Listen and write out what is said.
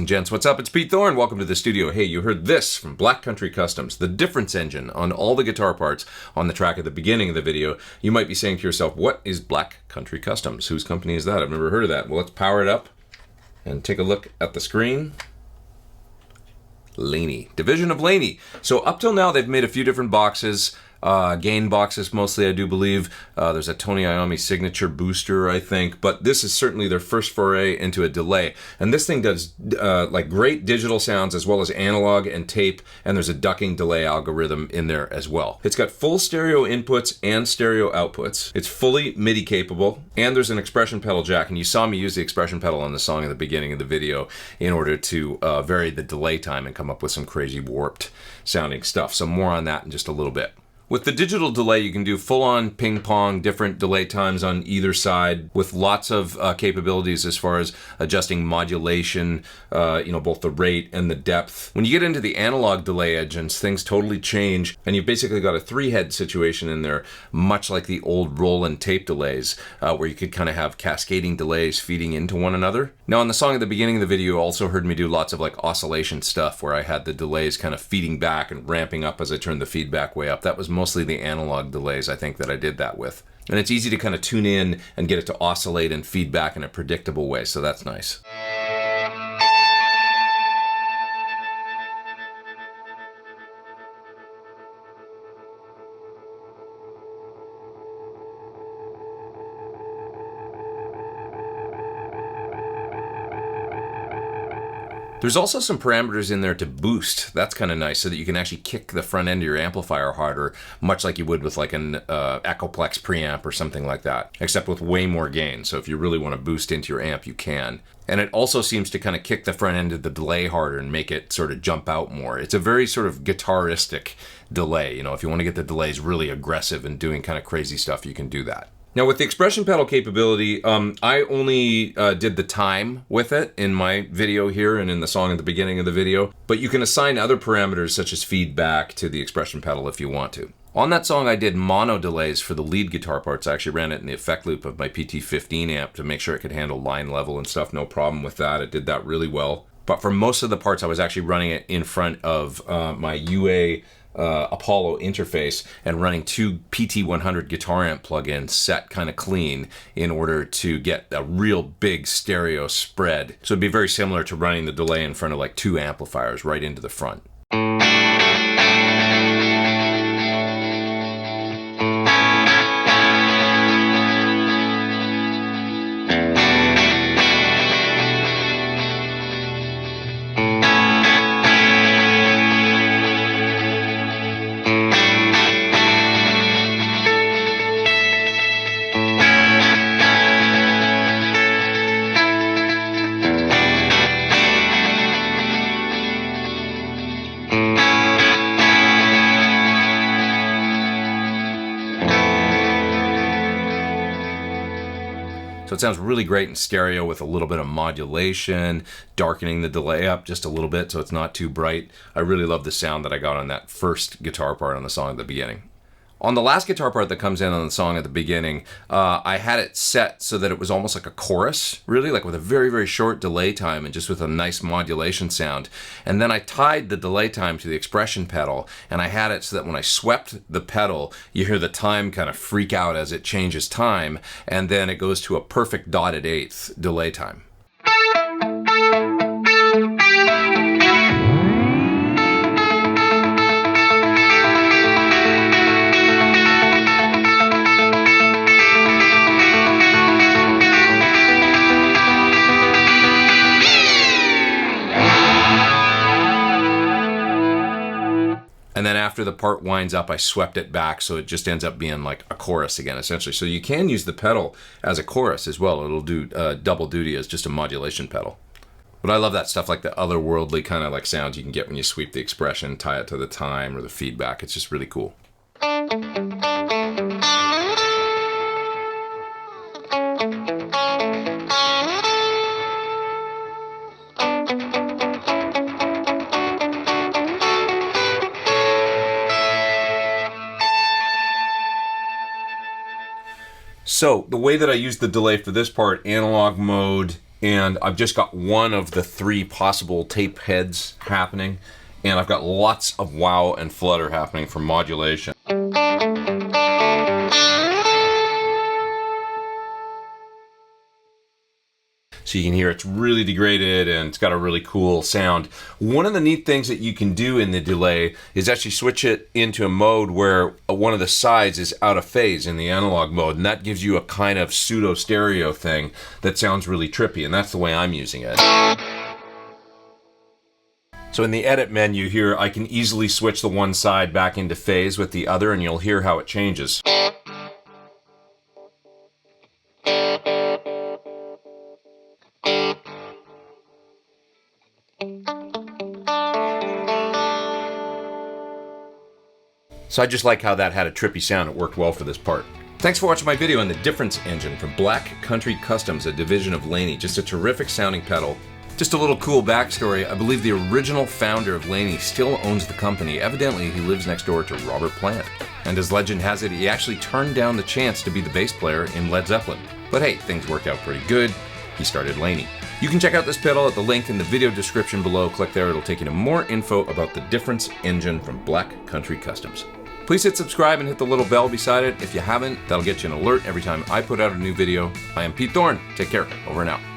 and gents, what's up? It's Pete Thorn. Welcome to the studio. Hey, you heard this from Black Country Customs, the difference engine on all the guitar parts on the track at the beginning of the video. You might be saying to yourself, what is Black Country Customs? Whose company is that? I've never heard of that. Well, let's power it up and take a look at the screen. Laney. Division of Laney. So up till now, they've made a few different boxes. Gain boxes mostly, I do believe. There's a Tony Iommi signature booster, I think, but this is certainly their first foray into a delay. And this thing does like great digital sounds as well as analog and tape, and there's a ducking delay algorithm in there as well. It's got full stereo inputs and stereo outputs. It's fully MIDI capable, and there's an expression pedal jack, and you saw me use the expression pedal on the song at the beginning of the video in order to vary the delay time and come up with some crazy warped sounding stuff. So more on that in just a little bit. With the digital delay, you can do full-on ping-pong, different delay times on either side with lots of capabilities as far as adjusting modulation, both the rate and the depth. When you get into the analog delay engines, things totally change, and you've basically got a three-head situation in there, much like the old roll and tape delays, where you could kind of have cascading delays feeding into one another. Now, on the song at the beginning of the video, you also heard me do lots of like oscillation stuff where I had the delays kind of feeding back and ramping up as I turned the feedback way up. That was mostly the analog delays, I think, that I did that with. And it's easy to kind of tune in and get it to oscillate and feedback in a predictable way, so that's nice. There's also some parameters in there to boost. That's kind of nice, so that you can actually kick the front end of your amplifier harder, much like you would with like an Echoplex preamp or something like that, except with way more gain. So if you really want to boost into your amp, you can. And it also seems to kind of kick the front end of the delay harder and make it sort of jump out more. It's a very sort of guitaristic delay. You know, if you want to get the delays really aggressive and doing kind of crazy stuff, you can do that. Now, with the expression pedal capability, I only did the time with it in my video here and in the song at the beginning of the video, but you can assign other parameters such as feedback to the expression pedal if you want to. On that song, I did mono delays for the lead guitar parts. I actually ran it in the effect loop of my PT15 amp to make sure it could handle line level and stuff. No problem with that. It did that really well. But for most of the parts, I was actually running it in front of my UA Apollo interface and running two PT100 guitar amp plugins set kind of clean in order to get a real big stereo spread. So it'd be very similar to running the delay in front of like two amplifiers right into the front. So it sounds really great in stereo with a little bit of modulation, darkening the delay up just a little bit so it's not too bright. I really love the sound that I got on that first guitar part on the song at the beginning. On the last guitar part that comes in on the song at the beginning, I had it set so that it was almost like a chorus, really, like with a very, very short delay time and just with a nice modulation sound. And then I tied the delay time to the expression pedal, and I had it so that when I swept the pedal, you hear the time kind of freak out as it changes time, and then it goes to a perfect dotted eighth delay time. And then after the part winds up, I swept it back so it just ends up being like a chorus again, essentially. So you can use the pedal as a chorus as well. It'll do double duty as just a modulation pedal. But I love that stuff, like the otherworldly kind of like sounds you can get when you sweep the expression, tie it to the time or the feedback. It's just really cool. So the way that I use the delay for this part, analog mode and I've just got one of the 3 possible tape heads happening, and I've got lots of wow and flutter happening from modulation. So you can hear it's really degraded and it's got a really cool sound. One of the neat things that you can do in the delay is actually switch it into a mode where one of the sides is out of phase in the analog mode, and that gives you a kind of pseudo stereo thing that sounds really trippy, and that's the way I'm using it. So in the edit menu here, I can easily switch the one side back into phase with the other, and you'll hear how it changes. So I just like how that had a trippy sound. It worked well for this part. Thanks for watching my video on the Difference engine from Black Country Customs, a division of Laney. Just a terrific sounding pedal. Just a little cool backstory. I believe the original founder of Laney still owns the company. Evidently, he lives next door to Robert Plant. And as legend has it, he actually turned down the chance to be the bass player in Led Zeppelin. But hey, things worked out pretty good. He started Laney. You can check out this pedal at the link in the video description below. Click there, it'll take you to more info about the Difference engine from Black Country Customs. Please hit subscribe and hit the little bell beside it. If you haven't, that'll get you an alert every time I put out a new video. I am Pete Thorn. Take care. Over and out.